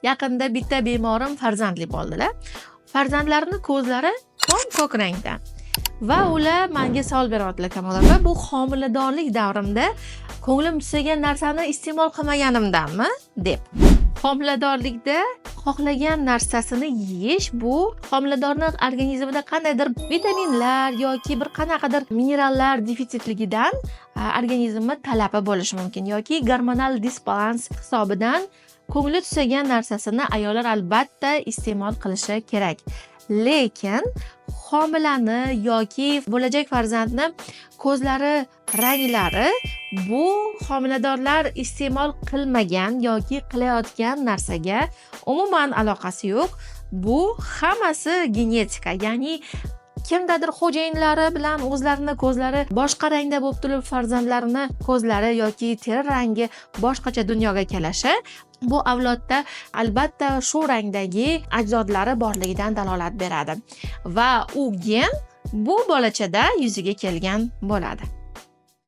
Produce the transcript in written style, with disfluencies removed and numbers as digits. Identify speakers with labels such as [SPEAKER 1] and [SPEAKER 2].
[SPEAKER 1] Yaqinda bitta bemorim farzandli bo'ldilar. Farzandlarining ko'zlari ko'k rangda. Va ular menga savol beryaptilar, Kamola opa, bu homiladorlik davrimda ko'nglim tusagan narsani iste'mol qilmaganimdanmi deb. Homiladorlikda xohlagan narsasini yeyish bu homiladorning organizmida qandaydir vitaminlar yoki bir qanaqadir minerallar defitsitligidan organizmni talabi bo'lishi mumkin yoki gormonal disbalans hisobidan ko'ngli tusagan narsasini ayollar albatta iste'mol qilishi kerak. Lekin homilani yoki bo'lajak farzandni ko'zlari ranglari bu homiladorlar iste'mol qilmagan yoki qilayotgan narsaga umuman aloqasi yo'q. Bu hammasi genetika, ya'ni kimdadir xo'jayinlari bilan o'zlarini ko'zlari boshqa rangda bo'lib turib farzandlarini ko'zlari yoki teri rangi boshqacha dunyoga kelishi bu avlodda albatta shu rangdagi ajdodlari borligidan dalolat beradi va u gen bu bolachada yuzaga kelgan bo'ladi.